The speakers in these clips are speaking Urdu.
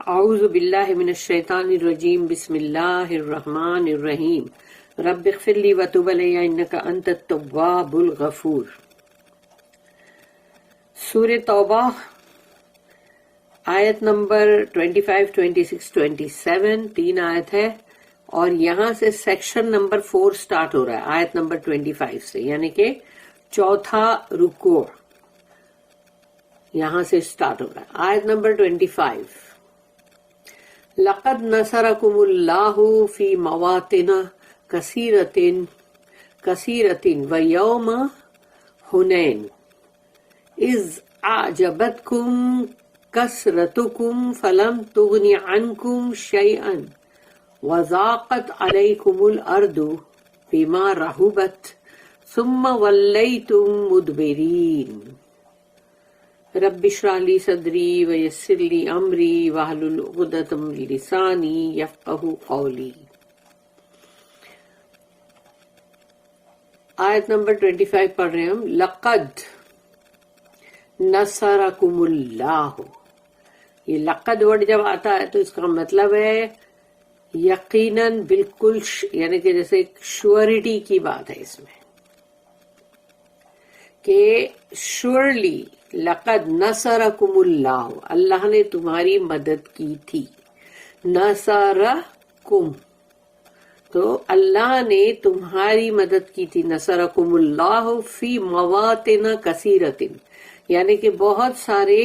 اعوذ باللہ من الشیطان الرجیم بسم اللہ الرحمن الرحیم رب اغفر لی وتب علی انک انت التواب الغفور۔ سورہ توبہ آیت نمبر 25، 26، 27 تین آیت ہے، اور یہاں سے سیکشن نمبر 4 سٹارٹ ہو رہا ہے آیت نمبر 25 سے، یعنی کہ چوتھا رکوع یہاں سے سٹارٹ ہو رہا ہے۔ آیت نمبر 25، لقد نصرکم اللہ فی مواطن کثیرۃ ویوم حنین اذ اعجبتکم کثرتکم فلم تغن عنکم شیئا وضاقت علیکم الارض بما رحبت ثم ولیتم مدبرین۔ رب اشرح لی صدری ویسر لی امری واحلل عقدۃ من لسانی یفقہوا قولی۔ آیت نمبر 25 پڑھ رہے ہیں ہم۔ لقد نصرکم اللہ، یہ لقد ورڈ جب آتا ہے تو اس کا مطلب ہے یقیناً، بالکل، یعنی کہ جیسے شیورٹی کی بات ہے اس میں کہ شیورلی لقد نصرکم اللہ، اللہ نے تمہاری مدد کی تھی۔ نصرکم، تو اللہ نے تمہاری مدد کی تھی۔ نصرکم اللہ فی مواطن کثیرۃ، یعنی کہ بہت سارے،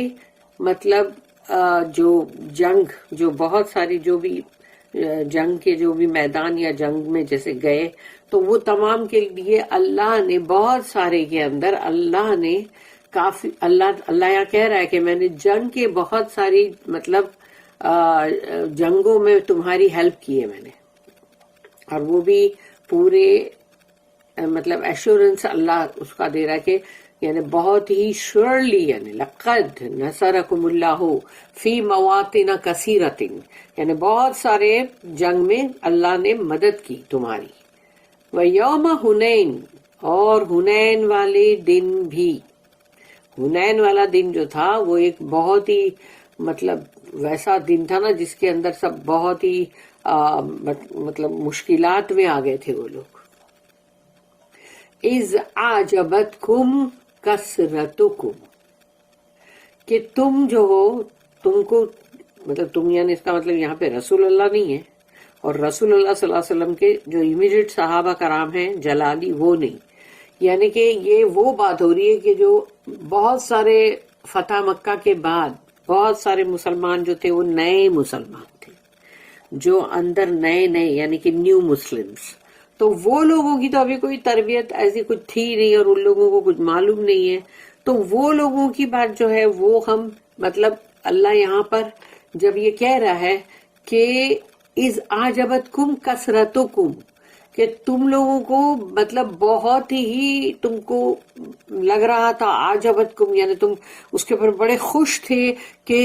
مطلب جو جنگ، جو بہت ساری جو بھی جنگ کے جو بھی میدان یا جنگ میں جیسے گئے، تو وہ تمام کے لیے اللہ نے بہت سارے کے اندر اللہ نے کافی، اللہ یہاں کہہ رہا ہے کہ میں نے جنگ کے بہت ساری، مطلب جنگوں میں تمہاری ہیلپ کی ہے میں نے، اور وہ بھی پورے، مطلب ایشورنس اللہ اس کا دے رہا ہے کہ یعنی بہت ہی شیورلی، یعنی لقد نصرکم اللہ فی مواطن کثیرۃ، یعنی بہت سارے جنگ میں اللہ نے مدد کی تمہاری۔ ویوم حنین، اور حنین والے دن بھی۔ حنین والا دن جو تھا وہ ایک بہت ہی، مطلب ویسا دن تھا نا جس کے اندر سب بہت ہی مطلب مشکلات میں آ گئے تھے وہ لوگ۔ اذ اعجبتکم کثرتکم، کہ تم جو ہو، تم کو، مطلب تم یعنی اس کا مطلب یہاں پہ رسول اللہ نہیں ہے، اور رسول اللہ صلی اللہ علیہ وسلم کے جو امیڈیٹ صحابہ کرام ہیں جلالی، وہ نہیں، یعنی کہ یہ وہ بات ہو رہی ہے کہ جو بہت سارے فتح مکہ کے بعد بہت سارے مسلمان جو تھے وہ نئے مسلمان تھے، جو اندر نئے یعنی کہ نیو مسلمز، تو وہ لوگوں کی تو ابھی کوئی تربیت ایسی کچھ تھی نہیں، اور ان لوگوں کو کچھ معلوم نہیں ہے، تو وہ لوگوں کی بات جو ہے وہ ہم، مطلب اللہ یہاں پر جب یہ کہہ رہا ہے کہ اذ اعجبتکم کثرتکم، کہ تم لوگوں کو، مطلب بہت ہی تم کو لگ رہا تھا، اعجبتکم یعنی تم اس کے اوپر بڑے خوش تھے کہ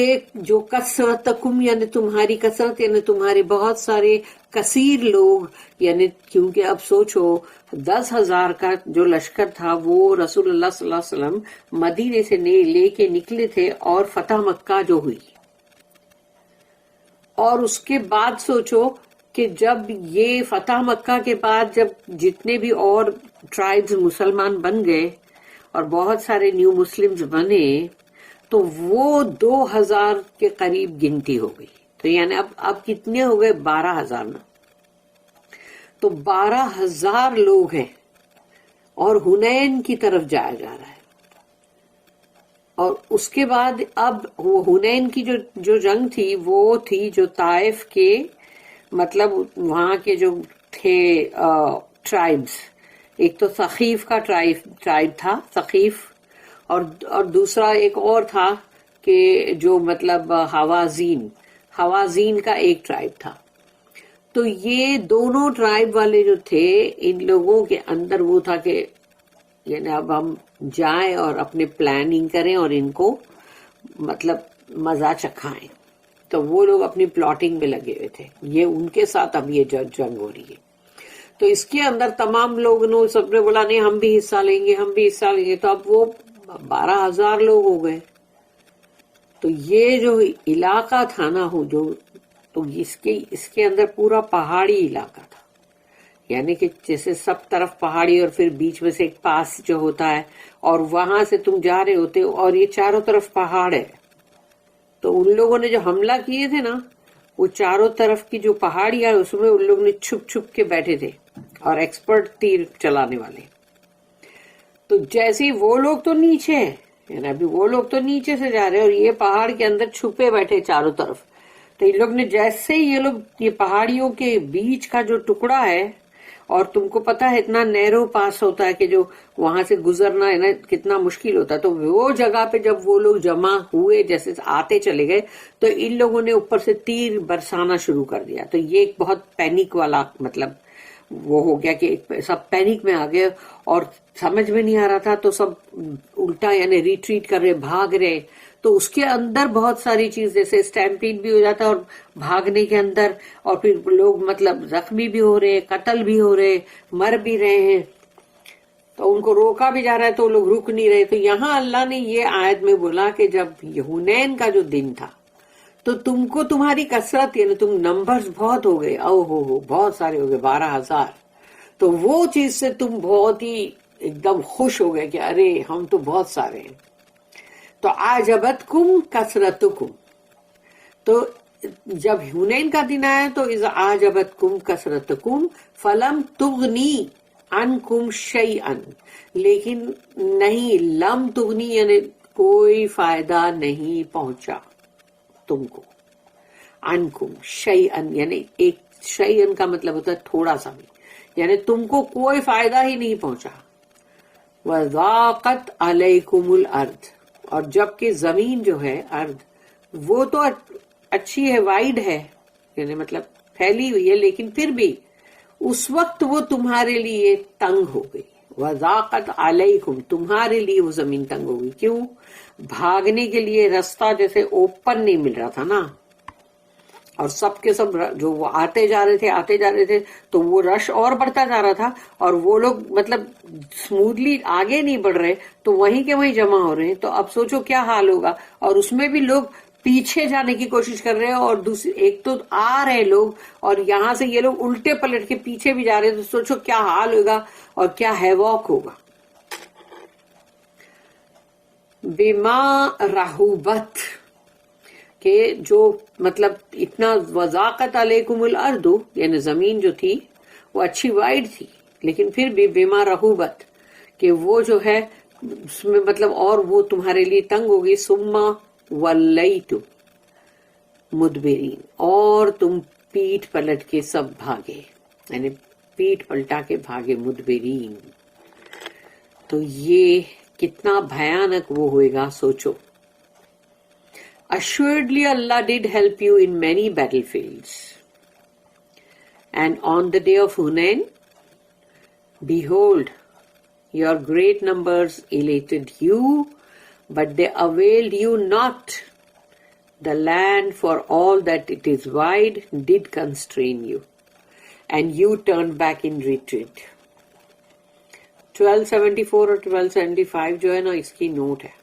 جو کثرتکم یعنی تمہاری کثرت، یعنی تمہارے بہت سارے کثیر لوگ، یعنی کیونکہ اب سوچو 10,000 کا جو لشکر تھا وہ رسول اللہ صلی اللہ علیہ وسلم مدینے سے لے کے نکلے تھے، اور فتح مکہ جو ہوئی، اور اس کے بعد سوچو کہ جب یہ فتح مکہ کے بعد جب جتنے بھی اور ٹرائبز مسلمان بن گئے اور بہت سارے نیو مسلمز بنے، تو وہ 2,000 کے قریب گنتی ہو گئی، تو یعنی اب کتنے ہو گئے؟ 12,000 نا، تو 12,000 لوگ ہیں، اور حنین کی طرف جایا جا رہا ہے۔ اور اس کے بعد اب وہ حنین کی جو جنگ تھی وہ تھی جو طائف کے، مطلب وہاں کے جو تھے ٹرائبز، ایک تو ثقیف کا ٹرائب تھا، ثقیف، اور دوسرا ایک اور تھا کہ جو مطلب حوازین کا ایک ٹرائب تھا۔ تو یہ دونوں ٹرائب والے جو تھے، ان لوگوں کے اندر وہ تھا کہ یعنی اب ہم جائیں اور اپنے پلاننگ کریں اور ان کو مطلب مزہ چکھائیں، تو وہ لوگ اپنی پلاٹنگ میں لگے ہوئے تھے، یہ ان کے ساتھ اب یہ جنگ ہو رہی ہے۔ تو اس کے اندر تمام لوگ سب نے بولا نہیں ہم بھی حصہ لیں گے، ہم بھی حصہ لیں گے، تو اب وہ 12,000 لوگ ہو گئے، تو یہ جو علاقہ تھا نا جو تو اس کے اندر پورا پہاڑی علاقہ تھا، یعنی کہ جیسے سب طرف پہاڑی اور پھر بیچ میں سے ایک پاس جو ہوتا ہے اور وہاں سے تم جا رہے ہوتے ہو اور یہ چاروں طرف پہاڑ ہے. تو ان لوگوں نے جو حملہ کیے تھے نا وہ چاروں طرف کی جو پہاڑیاں اس میں ان لوگ نے چھپ چھپ کے بیٹھے تھے اور ایکسپرٹ تیر چلانے والے. تو جیسے ہی وہ لوگ تو نیچے ہیں، یعنی ابھی وہ لوگ تو نیچے سے جا رہے ہیں اور یہ پہاڑ کے اندر چھپے بیٹھے چاروں طرف. تو ان لوگ نے جیسے ہی یہ پہاڑیوں کے بیچ کا جو ٹکڑا ہے، اور تم کو پتا ہے اتنا نیرو پاس ہوتا ہے کہ جو وہاں سے گزرنا ہے نا کتنا مشکل ہوتا ہے. تو وہ جگہ پہ جب وہ لوگ جمع ہوئے جیسے آتے چلے گئے تو ان لوگوں نے اوپر سے تیر برسانا شروع کر دیا. تو یہ ایک بہت پینک والا مطلب وہ ہو گیا کہ سب پینک میں آ گئے اور سمجھ میں نہیں آ رہا تھا تو سب الٹا یعنی ریٹریٹ کر رہے، بھاگ رہے. تو اس کے اندر بہت ساری چیز جیسے اسٹیمپیڈ بھی ہو جاتا ہے اور بھاگنے کے اندر اور پھر لوگ مطلب زخمی بھی ہو رہے، قتل بھی ہو رہے، مر بھی رہے ہیں. تو ان کو روکا بھی جا رہا ہے تو لوگ رک نہیں رہے. تو یہاں اللہ نے یہ آیت میں بولا کہ جب حنین کا جو دن تھا تو تم کو تمہاری کثرت یعنی تم نمبرز بہت ہو گئے، ہو بہت سارے ہو گئے 12,000. تو وہ چیز سے تم بہت ہی ایک دم خوش ہو گئے کہ ارے ہم تو بہت سارے ہیں. تو اعجبتکم کثرتکم، تو جب حنین کا دن آیا تو اذا اعجبتکم کثرتکم فلم تغنی عنکم شیئا، لیکن نہیں لم تغنی یعنی کوئی فائدہ نہیں پہنچا تم کو، عنکم شیئا یعنی ایک شیئا کا مطلب ہوتا ہے تھوڑا سا بھی، یعنی تم کو کوئی فائدہ ہی نہیں پہنچا. وَضَاقَتْ عَلَيْكُمُ الْأَرْض، اور جبکہ زمین جو ہے ارض وہ تو اچھی ہے، وائڈ ہے یعنی مطلب پھیلی ہوئی ہے، لیکن پھر بھی اس وقت وہ تمہارے لیے تنگ ہو گئی. وَضَاقَتْ عَلَيْكُمْ، تمہارے لیے وہ زمین تنگ ہو گئی. کیوں؟ بھاگنے کے لیے راستہ جیسے اوپن نہیں مل رہا تھا نا، اور سب کے سب جو وہ آتے جا رہے تھے تو وہ رش اور بڑھتا جا رہا تھا اور وہ لوگ مطلب سموتھلی آگے نہیں بڑھ رہے تو وہیں کے وہیں جمع ہو رہے ہیں. تو اب سوچو کیا حال ہوگا، اور اس میں بھی لوگ پیچھے جانے کی کوشش کر رہے ہیں اور دوسری ایک تو آ رہے لوگ اور یہاں سے یہ لوگ الٹے پلٹ کے پیچھے بھی جا رہے ہیں. تو سوچو کیا حال ہوگا اور کیا ہیواک ہوگا. بما رحوبت، کہ جو مطلب اتنا وضاقت علیکم الارض یعنی زمین جو تھی وہ اچھی وائڈ تھی، لیکن پھر بھی بما رحوبت کہ وہ جو ہے اس میں مطلب اور وہ تمہارے لیے تنگ ہوگی. ثم ولیتم مدبرین، اور تم پیٹ پلٹ کے سب بھاگے، یعنی پیٹ پلٹا کے بھاگے. مدبرین، تو یہ کتنا بھیانک وہ ہوئے گا سوچو. Assuredly Allah did help you in many battlefields, and on the day of Hunain, behold, your great numbers elated you, but they availed you not. The land, for all that it is wide, did constrain you, and you turned back in retreat. 1274 اور 1275 جو ہے نا اس کی نوٹ ہے.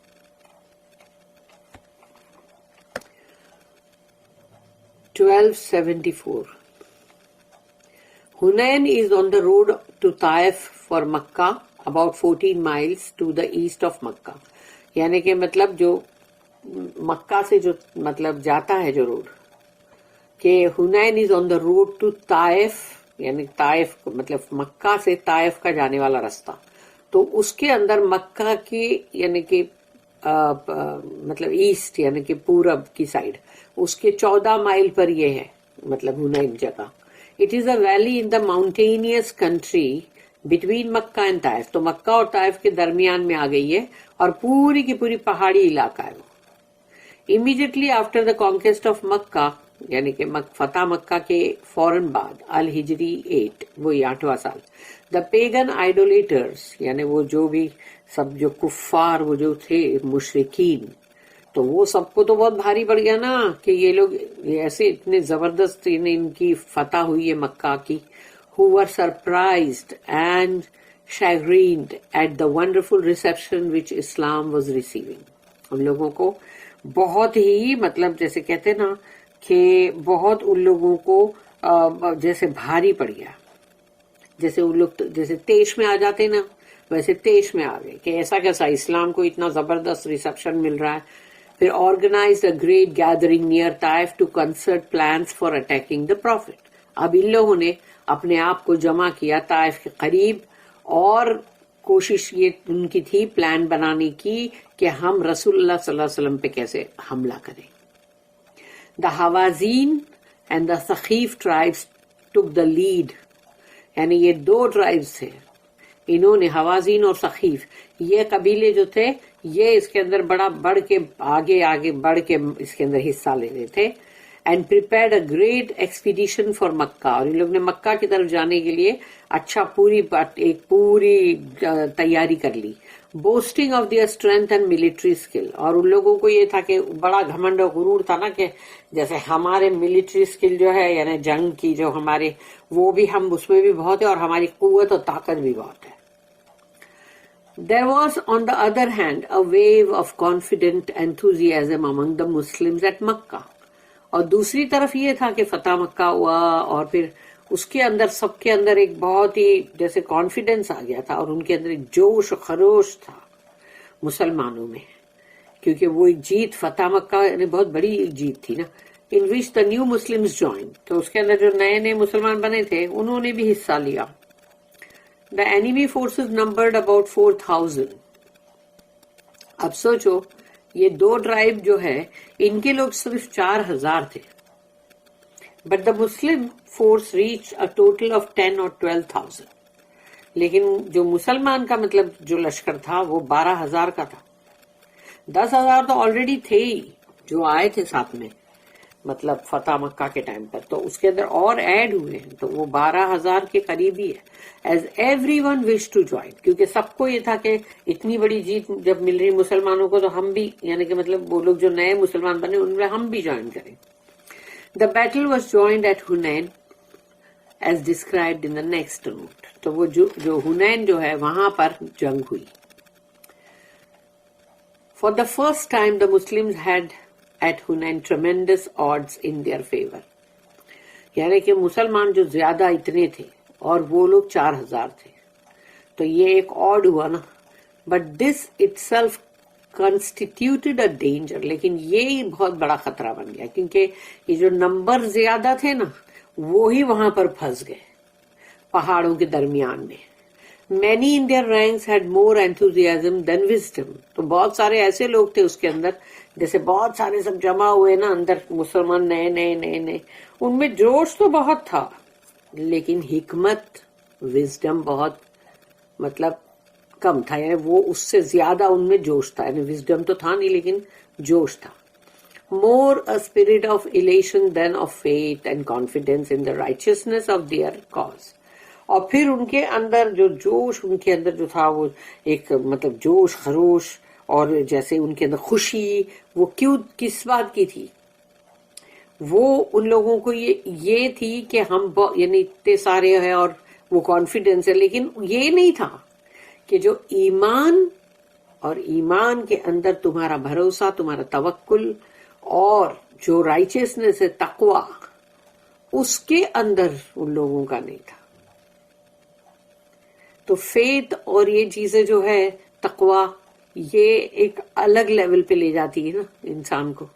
Hunain is on the road to Taif for Makkah, about 14 miles to the east of Makkah. یعنی کہ مطلب جو مکہ سے جو مطلب جاتا ہے جو روڈ کہ Hunain is on the road to Taif، یعنی طائف مطلب مکہ سے طائف کا جانے والا راستہ. تو اس کے اندر مکہ کی یعنی کہ مطلب ایسٹ یعنی کہ پورب کی سائڈ اس کے 14 مائل پر یہ ہے مطلب حنین جگہ. It is a valley in the mountainous country between Mecca and Taif. تو مکہ اور طائف کے درمیان میں آ گئی ہے اور پوری کی پوری پہاڑی علاقہ ہے وہ. Immediately after the conquest of Mecca یعنی کہ فتح مکہ کے فوراً بعد الہجری 8 وہی 8واں سال. دا پیگن آئیڈولیٹرز یعنی وہ جو بھی سب جو کفار وہ جو تھے مشرکین تو وہ سب کو تو بہت بھاری پڑ گیا نا کہ یہ لوگ ایسے اتنے زبردست ان کی فتح ہوئی ہے مکہ کی. who were surprised and chagrined at the wonderful reception which Islam was receiving. ان لوگوں کو بہت ہی مطلب جیسے کہتے نا کہ بہت ان لوگوں کو جیسے بھاری پڑ گیا. جیسے ان لوگ جیسے تیش میں آ جاتے نا ویسے تیش میں آ گئے کہ ایسا کیسا اسلام کو اتنا زبردست ریسپشن مل رہا ہے. پھر organise a great gathering near Taif to concert plans for attacking the prophet. اب ان لوگوں نے اپنے آپ کو جمع کیا طائف کے قریب اور کوشش یہ ان کی تھی پلان بنانے کی کہ ہم رسول اللہ صلی اللہ علیہ وسلم پہ کیسے حملہ کریں. The Hawazin and the Thaqif tribes took the lead. یعنی یہ دو ٹرائبس تھے, انہوں نے حوازین اور ثقیف یہ قبیلے جو تھے یہ اس کے اندر بڑا بڑھ کے آگے بڑھ کے اس کے اندر حصہ لے رہے تھے. And prepared a great expedition for Mecca. اور ان لوگ نے مکہ کی طرف جانے کے لیے ایک پوری تیاری کر لی. Boasting of their strength and military skill. اور ان لوگوں کو یہ تھا کہ بڑا گھمنڈ و غرور تھا نا کہ جیسے ہمارے ملٹری اسکل جو ہے یعنی جنگ کی جو ہمارے وہ بھی ہم اس میں بھی بہت ہے اور ہماری قوت اور طاقت بھی بہت ہے. There was on the other hand a wave of confident enthusiasm among the Muslims at Makkah. اور دوسری طرف یہ تھا کہ فتح مکہ ہوا اور پھر اس کے اندر سب کے اندر ایک بہت ہی جیسے کانفیڈنس آ گیا تھا اور ان کے اندر ایک جوش و خروش تھا مسلمانوں میں, کیونکہ وہ ایک جیت فتح مکہ یعنی بہت بڑی ایک جیت تھی نا. in which the new Muslims joined. تو اس کے اندر جو نئے نئے مسلمان بنے تھے انہوں نے بھی حصہ لیا. The enemy forces numbered about 4,000. اب سوچو یہ دو ٹرائب جو ہے ان کے لوگ صرف 4,000 تھے. But the Muslim force reached a total of 10 or 12,000. لیکن جو مسلمان کا مطلب جو لشکر تھا وہ 12,000 کا تھا. 10,000 تو آلریڈی تھے ہی جو آئے تھے ساتھ میں مطلب فتح مکہ کے ٹائم پر, تو اس کے اندر اور ایڈ ہوئے ہیں تو وہ 12,000 کے قریب ہی ہے. As every one wish to join, کیونکہ سب کو یہ تھا کہ اتنی بڑی جیت جب مل رہی مسلمانوں کو تو ہم بھی یعنی کہ مطلب وہ لوگ جو نئے مسلمان بنے ان میں ہم بھی جوائن کریں. The battle was joined at Hunain as described in the next note. تو وہ جو ہنین جو ہے وہاں پر جنگ ہوئی. For the first time the Muslims had at Hunain tremendous odds in their favor. یعنی کہ مسلمان جو زیادہ اتنے تھے اور وہ لوگ 4,000 تھے تو یہ ایک آڈ ہوا نا. But this itself constituted a danger. لیکن یہ بہت بڑا خطرہ بن گیا کیونکہ یہ جو نمبر زیادہ تھے نا وہی وہاں پر پھنس گئے پہاڑوں کے درمیان میں. Many in their ranks had more enthusiasm than wisdom. تو بہت سارے ایسے لوگ تھے اس کے اندر جیسے بہت سارے سب جمع ہوئے نا اندر مسلمان نئے ان میں جوش تو بہت تھا لیکن حکمت وزڈم بہت مطلب کم تھا. یعنی وہ اس سے زیادہ ان میں جوش تھا, یعنی وزڈم تو تھا نہیں لیکن جوش تھا. more a spirit of elation than of faith and confidence in the righteousness of their cause. اور پھر ان کے اندر جو جوش ان کے اندر جو تھا وہ ایک مطلب جوش خروش اور جیسے ان کے اندر خوشی وہ کیوں کس بات کی تھی, وہ ان لوگوں کو یہ تھی کہ ہم یعنی اتنے سارے ہیں اور وہ کانفیڈینس ہے. لیکن یہ نہیں تھا کہ جو ایمان اور ایمان کے اندر تمہارا بھروسہ تمہارا توکل اور جو رائچیسنس ہے تقوی اس کے اندر ان لوگوں کا نہیں تھا. تو فیتھ اور یہ چیزیں جو ہے تقوی یہ ایک الگ لیول پہ لے جاتی ہے نا انسان کو,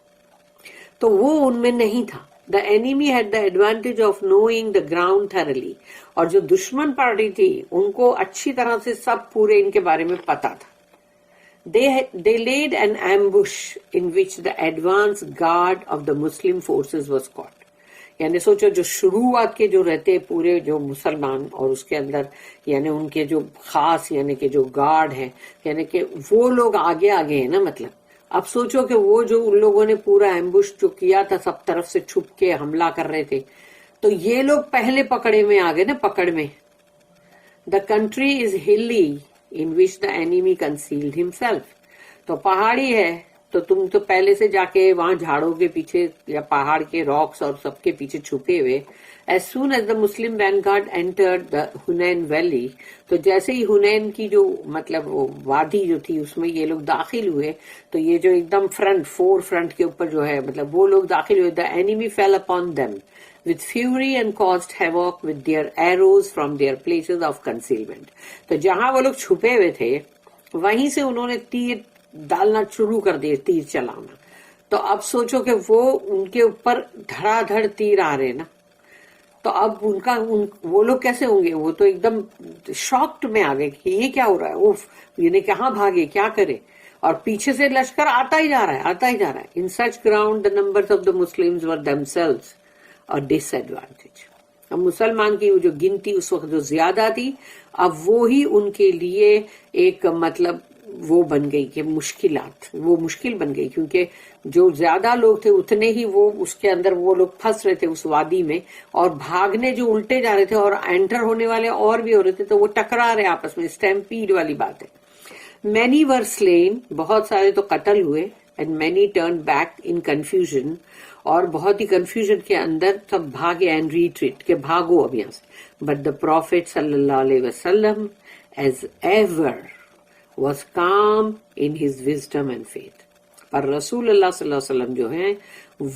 تو وہ ان میں نہیں تھا. The enemy had the advantage of knowing the ground thoroughly. اور جو دشمن پارٹی تھی ان کو اچھی طرح سے سب پورے ان کے بارے میں پتا تھا. They laid an ambush in which the advance guard of the Muslim forces was caught. یعنی سوچو جو شروعات کے جو رہتے پورے جو مسلمان اور اس کے اندر یعنی ان کے جو خاص یعنی کہ جو گارڈ ہے یعنی کہ وہ لوگ آگے ہیں نا. مطلب اب سوچو کہ وہ جو ان لوگوں نے پورا ایمبوش جو کیا تھا سب طرف سے چھپ کے حملہ کر رہے تھے تو یہ لوگ پہلے پکڑے میں آ گئے نا پکڑ میں. The country is hilly in which the enemy concealed himself. تو پہاڑی ہے تو تم تو پہلے سے جا کے وہاں جھاڑوں کے پیچھے یا پہاڑ کے راکس اور سب کے پیچھے چھپے ہوئے. As soon as the Muslim vanguard entered the Hunain Valley, تو جیسے ہی ہنین کی جو مطلب وہ وادی جو تھی اس میں یہ لوگ داخل ہوئے تو یہ جو ایک دم فور فرنٹ کے اوپر جو ہے مطلب وہ لوگ داخل ہوئے. The enemy fell upon them with fury and caused havoc with their arrows from their places of concealment. تو جہاں وہ لوگ چھپے ہوئے تھے وہیں سے انہوں نے تیر ڈالنا شروع کر دیے, تیر چلانا. تو اب سوچو کہ وہ ان کے اوپر دھڑا دھڑ تیر آ رہے نا, تو اب وہ لوگ کیسے ہوں گے؟ وہ تو ایک دم شاکڈ میں آ گئے کہ یہ کیا ہو رہا ہے, اوف یہ کہاں بھاگے کیا کرے, اور پیچھے سے لشکر آتا ہی جا رہا ہے. ان سچ ground the numbers of the Muslims were themselves a disadvantage. اب مسلمان کی جو گنتی اس وقت جو زیادہ تھی اب وہی ان کے لیے ایک مطلب وہ بن گئی کہ وہ مشکل بن گئی, کیونکہ جو زیادہ لوگ تھے اتنے ہی وہ اس کے اندر وہ لوگ پھنس رہے تھے اس وادی میں, اور بھاگنے جو الٹے جا رہے تھے اور انٹر ہونے والے اور بھی ہو رہے تھے تو وہ ٹکرا رہے آپس میں, اسٹیمپیڈ والی بات ہے. مینی ور سلین, بہت سارے تو قتل ہوئے, and many turn back in confusion, اور بہت ہی کنفیوژن کے اندر سب بھاگے, اینڈ ریٹریٹ کہ بھاگو اب یہاں سے. بٹ دا پروفیٹ صلی اللہ علیہ وسلم as ever was calm in his wisdom and faith. پر رسول اللہ صلی اللہ علیہ وسلم جو ہیں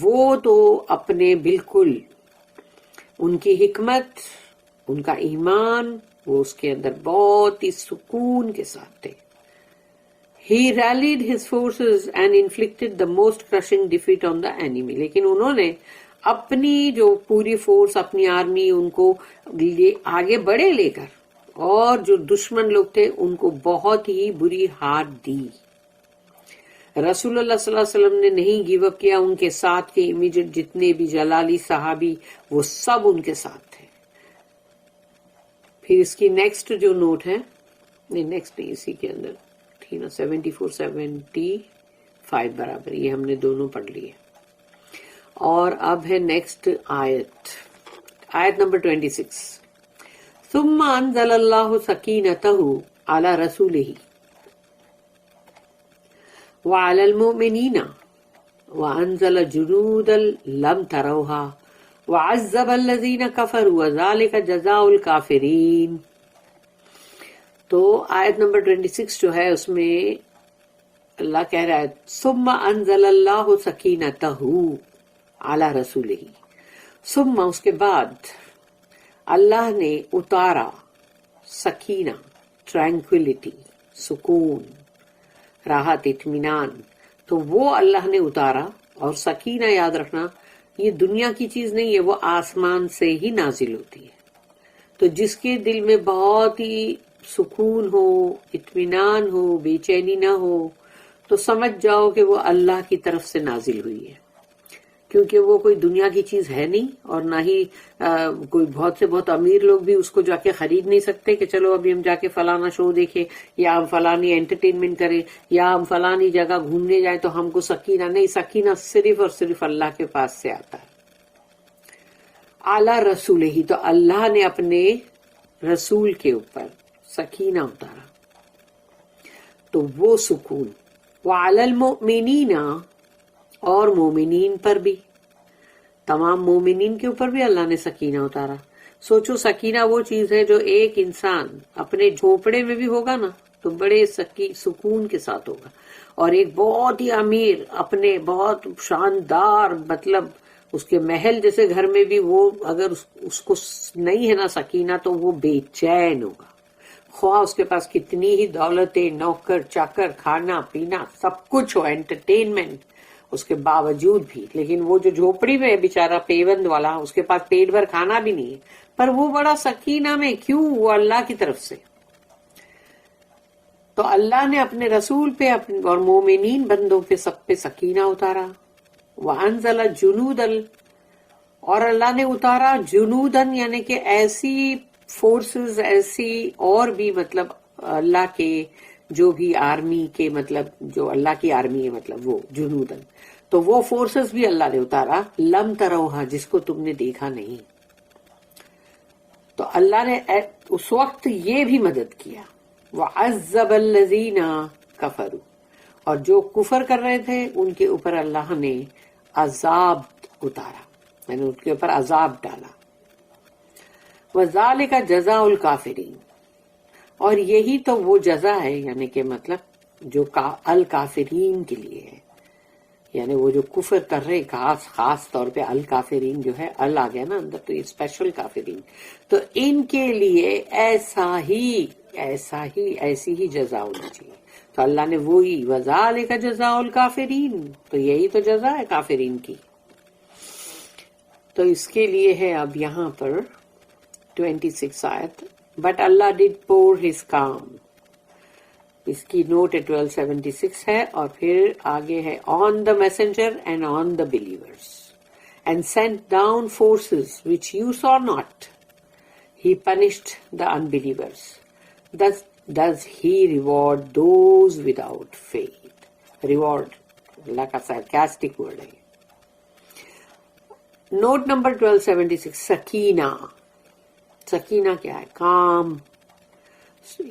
وہ تو اپنے بالکل ان کی حکمت, ان کا ایمان, وہ اس کے اندر بہت ہی سکون کے ساتھ تھے. He rallied his forces and inflicted the most crushing defeat on the enemy. لیکن انہوں نے اپنی جو پوری فورس, اپنی آرمی ان کو آگے بڑھے لے کر, اور جو دشمن لوگ تھے ان کو بہت ہی بری ہار دی. رسول اللہ صلی اللہ علیہ وسلم نے نہیں گیو اپ کیا, ان کے ساتھ کے امیڈیٹ جتنے بھی جلالی صحابی وہ سب ان کے ساتھ تھے. پھر اس کی نیکسٹ جو نوٹ ہے, نہیں نیکسٹ نہیں, اسی کے اندر تھی نا 74-75 برابر, یہ ہم نے دونوں پڑھ لیے. اور اب ہے نیکسٹ آیت نمبر 26. ثم انزل اللہ سکینتہ علی رسولہ وعلی المؤمنین وانزل جنودا لم تروها وعذب الذین کفروا وذلک جزاء الکافرین. تو آیت نمبر 26 جو ہے اس میں اللہ کہہ رہا ہے ثم انزل اللہ سکینتہ علی رسولہ, ثم اس کے بعد اللہ نے اتارا سکینہ, ٹرینکولیٹی, سکون, راحت, اطمینان, تو وہ اللہ نے اتارا. اور سکینہ یاد رکھنا یہ دنیا کی چیز نہیں ہے, وہ آسمان سے ہی نازل ہوتی ہے. تو جس کے دل میں بہت ہی سکون ہو, اطمینان ہو, بے چینی نہ ہو, تو سمجھ جاؤ کہ وہ اللہ کی طرف سے نازل ہوئی ہے, کیونکہ وہ کوئی دنیا کی چیز ہے نہیں, اور نہ ہی کوئی بہت سے بہت امیر لوگ بھی اس کو جا کے خرید نہیں سکتے کہ چلو ابھی ہم جا کے فلانا شو دیکھیں, یا ہم فلانی انٹرٹینمنٹ کریں, یا ہم فلانی جگہ گھومنے جائیں تو ہم کو سکینہ نہیں. سکینہ صرف اور صرف اللہ کے پاس سے آتا ہے. اعلیٰ رسول ہی, تو اللہ نے اپنے رسول کے اوپر سکینہ اتارا, تو وہ سکون. وعلی المؤمنین, اور مومنین پر بھی, تمام مومنین کے اوپر بھی اللہ نے سکینہ اتارا. سوچو سکینہ وہ چیز ہے جو ایک انسان اپنے جھوپڑے میں بھی ہوگا نا تو بڑے سکون کے ساتھ ہوگا, اور ایک بہت ہی امیر اپنے بہت شاندار مطلب اس کے محل جیسے گھر میں بھی وہ اگر اس کو نہیں ہے نا سکینہ تو وہ بے چین ہوگا, خواہ اس کے پاس کتنی ہی دولتیں, نوکر چاکر, کھانا پینا سب کچھ ہو, انٹرٹینمنٹ اس کے باوجود بھی. لیکن وہ جو جھوپڑی میں ہے بیچارہ پیوند والا, اس کے پاس پیٹ بھر کھانا بھی نہیں ہے, پر وہ بڑا سکینہ میں, کیوں؟ وہ اللہ کی طرف سے. تو اللہ نے اپنے رسول پہ اور مومنین بندوں پہ سب پہ سکینہ اتارا. وانزل جنودل, اور اللہ نے اتارا جنودن, یعنی کہ ایسی فورسز, ایسی اور بھی مطلب اللہ کے جو بھی آرمی کے مطلب جو اللہ کی آرمی ہے مطلب وہ جنودن, تو وہ فورسز بھی اللہ نے اتارا. لم تروہا, جس کو تم نے دیکھا نہیں. تو اللہ نے اس وقت یہ بھی مدد کیا. وعذب الذین کفروا, اور جو کفر کر رہے تھے ان کے اوپر اللہ نے عذاب اتارا، یعنی ان کے اوپر عذاب ڈالا. وَذَلِكَ جَزَاءُ الْكَافِرِينَ، اور یہی تو وہ جزا ہے، یعنی کہ مطلب جو الکافرین کے لیے ہے، یعنی وہ جو کفر کر رہے، خاص طور پہ الکافرین جو ہے، آ گیا نا اندر، تو یہ اسپیشل کافرین، تو ان کے لیے ایسی ہی جزا ہونی چاہیے. تو اللہ نے وہی وَذَلِكَ جَزَاءُ الْكَافِرِينَ، تو یہی تو جزا ہے کافرین کی. تو اس کے لیے ہے اب یہاں پر 26 آیت. بٹ اللہ ڈڈ پور ہز کام، اس کی نوٹ 1276 ہے، اور پھر آگے ہے on the messenger and on the believers and sent down forces which you saw not, he punished the unbelievers, does he reward those without faith. Reward Allah کا sarcastic word ہے. نوٹ نمبر 1276 سکینہ. سکینہ کیا ہے؟ کام،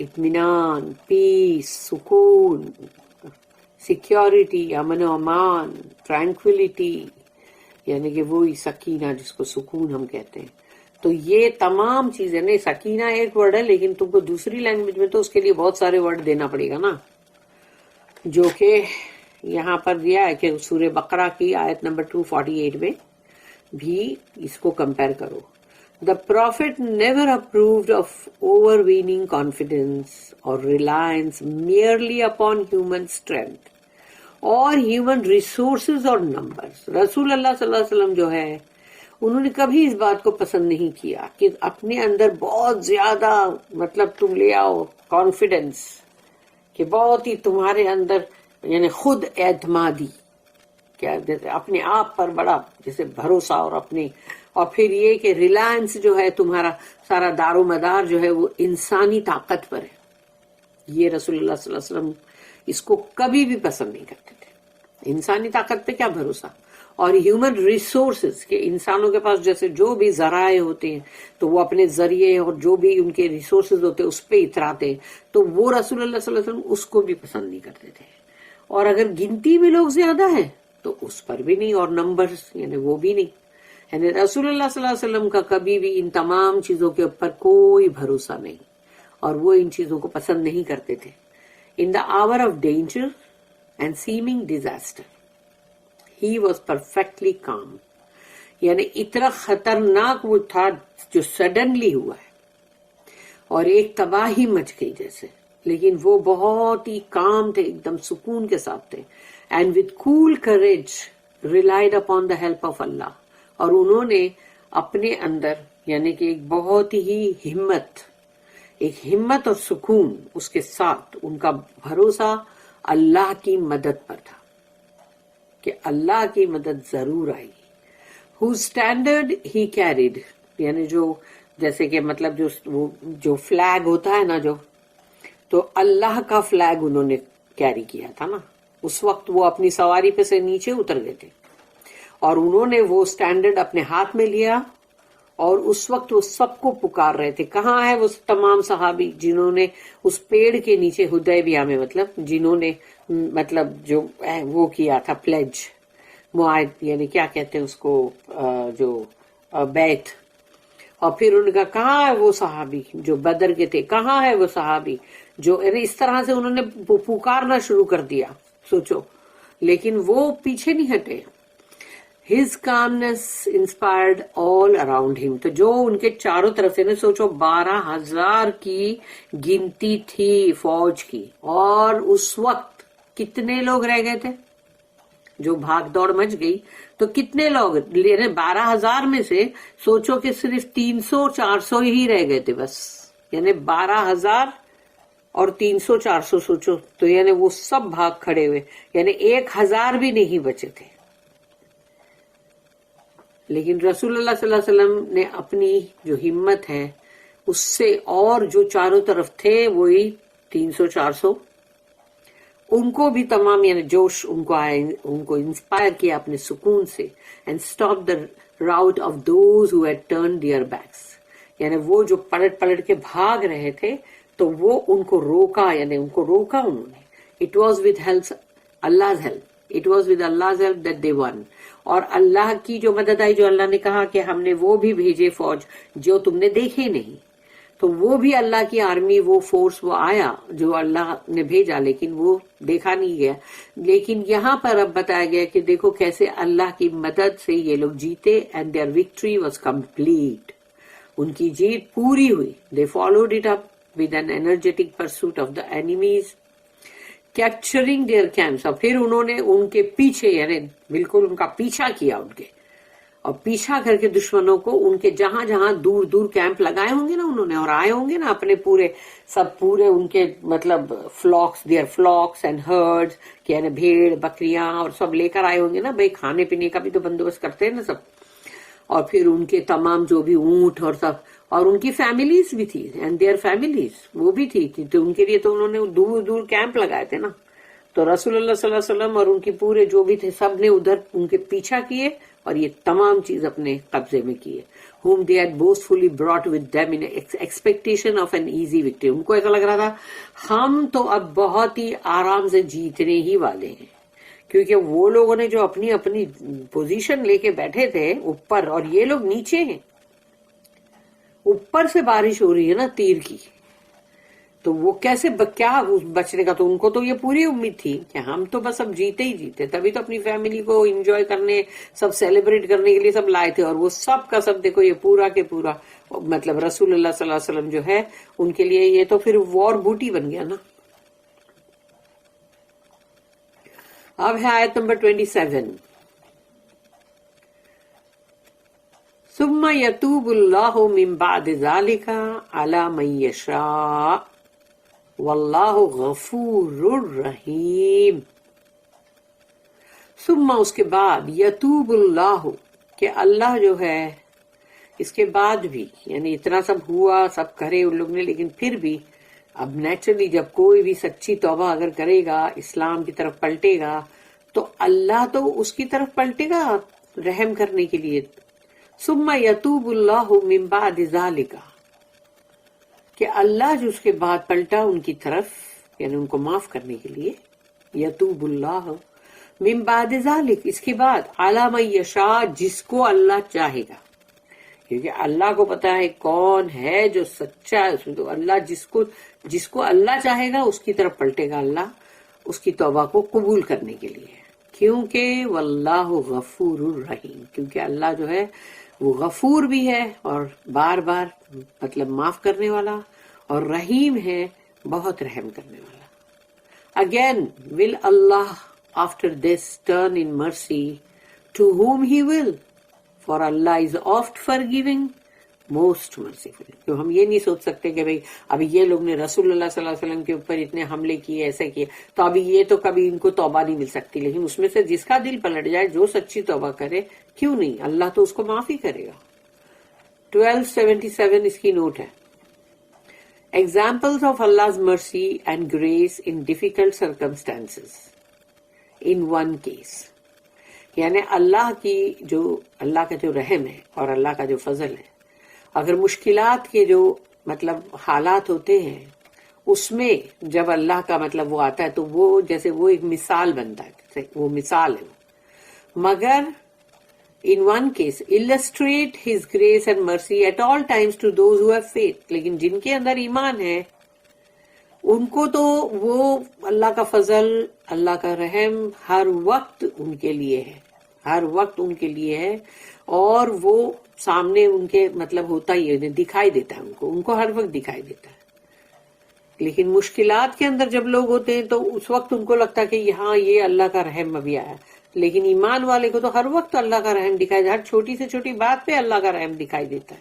اطمینان، پیس، سکون، سیکیورٹی، امن و امان، ٹرانکولیٹی، یعنی کہ وہی سکینہ جس کو سکون ہم کہتے ہیں. تو یہ تمام چیزیں، نہیں سکینہ ایک ورڈ ہے، لیکن تم کو دوسری لینگویج میں تو اس کے لیے بہت سارے ورڈ دینا پڑے گا نا، جو کہ یہاں پر دیا ہے کہ سورہ بقرہ کی آیت نمبر 248 میں بھی اس کو کمپیئر کرو. The prophet never approved of overweening confidence or reliance merely upon human strength or human resources or numbers. رسول اللہ صلی اللہ علیہ وسلم جو ہے انہوں نے کبھی اس بات کو پسند نہیں کیا کہ اپنے اندر بہت زیادہ مطلب تم لے آؤ کانفیڈنس، کہ بہت ہی تمہارے اندر یعنی خود اعتمادی، کیا اپنے آپ پر بڑا جیسے بھروسہ، اور پھر یہ کہ ریلائنس جو ہے تمہارا سارا دار و مدار جو ہے وہ انسانی طاقت پر ہے. یہ رسول اللہ صلی اللہ علیہ وسلم اس کو کبھی بھی پسند نہیں کرتے تھے. انسانی طاقت پہ کیا بھروسہ، اور ہیومن ریسورسز، کہ انسانوں کے پاس جیسے جو بھی ذرائع ہوتے ہیں تو وہ اپنے ذریعے اور جو بھی ان کے ریسورسز ہوتے ہیں اس پہ اتراتے ہیں، تو وہ رسول اللہ صلی اللہ علیہ وسلم اس کو بھی پسند نہیں کرتے تھے. اور اگر گنتی میں لوگ زیادہ ہیں تو اس پر بھی نہیں، اور نمبرز یعنی وہ بھی نہیں. یعنی رسول اللہ صلی اللہ علیہ وسلم کا کبھی بھی ان تمام چیزوں کے اوپر کوئی بھروسہ نہیں، اور وہ ان چیزوں کو پسند نہیں کرتے تھے. In the hour of danger and seeming disaster he was perfectly calm, یعنی اتنا خطرناک وہ تھا جو سڈنلی ہوا ہے اور ایک تباہی مچ گئی جیسے، لیکن وہ بہت ہی کام تھے، ایک دم سکون کے ساتھ تھے. And with cool courage relied upon the help of Allah, اور انہوں نے اپنے اندر یعنی کہ ایک بہت ہی ہمت اور سکون، اس کے ساتھ ان کا بھروسہ اللہ کی مدد پر تھا کہ اللہ کی مدد ضرور آئے گی. whose standard he carried، یعنی جو جیسے کہ مطلب جو فلیگ ہوتا ہے نا، جو تو اللہ کا فلیگ انہوں نے کیری کیا تھا نا. اس وقت وہ اپنی سواری پہ سے نیچے اتر گئے تھے اور انہوں نے وہ سٹینڈرڈ اپنے ہاتھ میں لیا، اور اس وقت وہ سب کو پکار رہے تھے. کہاں ہے وہ تمام صحابی جنہوں نے اس پیڑ کے نیچے حدیبیہ میں مطلب جنہوں نے مطلب جو وہ کیا تھا پلیج، معاہد، یعنی کیا کہتے ہیں اس کو، جو بیت. اور پھر ان کا کہاں ہے وہ صحابی جو بدر کے تھے، کہاں ہے وہ صحابی جو اس طرح سے انہوں نے پکارنا شروع کر دیا، سوچو. لیکن وہ پیچھے نہیں ہٹے. His calmness inspired all around him. تو جو ان کے چاروں طرف سے، سوچو 12,000 کی گنتی تھی فوج کی، اور اس وقت کتنے لوگ رہ گئے تھے؟ جو بھاگ دوڑ مچ گئی تو کتنے لوگ، 12,000 میں سے سوچو کہ صرف 300-400 ہی رہ گئے تھے بس. یعنی 12,000 اور 300-400 سوچو، تو یعنی وہ سب بھاگ کھڑے ہوئے، یعنی 1,000 بھی نہیں بچے تھے. لیکن رسول اللہ صلی اللہ علیہ وسلم نے اپنی جو ہمت ہے اس سے، اور جو چاروں طرف تھے وہی 300-400، ان کو بھی تمام یعنی جوش ان کو آئے، ان کو انسپائر کیا اپنے سکون سے. And stop the rout of those who had turned their backs, یعنی وہ جو پلٹ کے بھاگ رہے تھے تو وہ ان کو روکا، یعنی ان کو روکا انہوں نے. It was with Allah's help. It was with Allah's help that they won. اور اللہ کی جو مدد آئی, جو اللہ نے کہا کہ ہم نے وہ بھی بھیجے فوج جو تم نے دیکھے نہیں, تو وہ بھی اللہ کی آرمی, وہ فورس وہ آیا جو اللہ نے بھیجا, لیکن وہ دیکھا نہیں گیا. لیکن یہاں پر اب بتایا گیا کہ دیکھو کیسے اللہ کی مدد سے یہ لوگ جیتے, and their victory was complete. ان کی جیت پوری ہوئی. They followed it up with an energetic pursuit of the enemies, capturing their camps. اور پھر انہوں نے ان کے پیچھے, یعنی بالکل ان کا پیچھا کیا ان کے, اور پیچھا کر کے دشمنوں کو ان کے جہاں جہاں دور دور کیمپ لگائے ہوں گے نا انہوں نے, اور آئے ہوں گے نا اپنے پورے سب پورے ان کے مطلب flocks, their flocks and herds, کہ یعنی بھیڑ بکریاں اور سب لے کر آئے ہوں گے نا, بھائی کھانے پینے کا بھی تو بندوبست کرتے ہیں نا سب. اور پھر ان کے تمام جو بھی اونٹ اور سب, اور ان کی فیملیز بھی تھی, اینڈ دیئر فیملیز وہ بھی تھی, تو ان کے لیے تو انہوں نے دور دور کیمپ لگائے تھے نا. تو رسول اللہ صلی اللہ علیہ وسلم اور ان کی پورے جو بھی تھے سب نے ادھر ان کے پیچھا کیے اور یہ تمام چیز اپنے قبضے میں کیے. whom they had boastfully brought with them in expectation of an easy victory. ان کو ایسا لگ رہا تھا ہم تو اب بہت ہی آرام سے جیتنے ہی والے ہیں, کیونکہ وہ لوگوں نے جو اپنی اپنی پوزیشن لے کے بیٹھے تھے اوپر, اور یہ لوگ نیچے ہیں, اوپر سے بارش ہو رہی ہے نا تیر کی, تو وہ کیسے کیا بچنے کا. تو ان کو تو یہ پوری امید تھی کہ ہم تو بس اب جیتے ہی جیتے, تبھی تو اپنی فیملی کو انجوائے کرنے, سب سیلیبریٹ کرنے کے لیے سب لائے تھے. اور وہ سب کا سب دیکھو یہ پورا کے پورا مطلب رسول اللہ صلی اللہ علیہ وسلم جو ہے ان کے لیے یہ تو پھر وار بوٹی بن گیا نا. اب ہے آیت نمبر 27. ثم یتوب اللہ من بعد ذلک علی من یشاء واللہ غفور الرحیم. ثم اس کے بعد, یتوب اللہ کہ اللہ جو ہے اس کے بعد بھی, یعنی اتنا سب ہوا سب کرے ان لوگ نے, لیکن پھر بھی اب نیچرلی جب کوئی بھی سچی توبہ اگر کرے گا, اسلام کی طرف پلٹے گا, تو اللہ تو اس کی طرف پلٹے گا رحم کرنے کے لیے. ثم یتوب اللہ من بعد ذالک کہ اللہ جو اس کے بعد پلٹا ان کی طرف, یعنی ان کو معاف کرنے کے لیے. یتوب اللہ من بعد ذالک اس کے بعد, علی من یشاء جس کو اللہ چاہے گا, کیونکہ اللہ کو پتا ہے کون ہے جو سچا ہے. اس میں تو اللہ جس کو اللہ چاہے گا اس کی طرف پلٹے گا اللہ, اس کی توبہ کو قبول کرنے کے لیے. کیونکہ واللہ غفور الرحیم, کیونکہ اللہ جو ہے وہ غفور بھی ہے اور بار بار مطلب معاف کرنے والا, اور رحیم ہے بہت رحم کرنے والا. Again will Allah after this turn in mercy to whom he will, for Allah is oft forgiving most merciful. تو ہم یہ نہیں سوچ سکتے کہ بھئی ابھی یہ لوگ نے رسول اللہ صلی اللہ علیہ وسلم کے اوپر اتنے حملے کیے, ایسے کیے, تو ابھی یہ تو کبھی ان کو توبہ نہیں مل سکتی. لیکن اس میں سے جس کا دل پلٹ جائے, جو سچی توبہ کرے, کیوں نہیں, اللہ تو اس کو معاف ہی کرے گا. 1277 اس کی نوٹ ہے. Examples of Allah's mercy and grace in difficult circumstances. In one case, یعنی اللہ کا جو رحم ہے اور اللہ کا جو فضل ہے, اگر مشکلات کے جو مطلب حالات ہوتے ہیں اس میں جب اللہ کا مطلب وہ آتا ہے تو وہ جیسے وہ ایک مثال بنتا ہے, وہ مثال ہے. مگر in one case illustrate his grace and mercy at all times to those who have faith. لیکن جن کے اندر ایمان ہے ان کو تو وہ اللہ کا فضل, اللہ کا رحم ہر وقت ان کے لیے ہے, ہر وقت ان کے لیے ہے, اور وہ سامنے ان کے مطلب ہوتا ہی ہے, دکھائی دیتا ہے ان کو ہر وقت دکھائی دیتا ہے. لیکن مشکلات کے اندر جب لوگ ہوتے ہیں تو اس وقت ان کو لگتا ہے کہ یہاں یہ اللہ کا رحم ابھی آیا, لیکن ایمان والے کو تو ہر وقت اللہ کا رحم دکھائی دیتا ہے, ہر چھوٹی سے چھوٹی بات پہ اللہ کا رحم دکھائی دیتا ہے.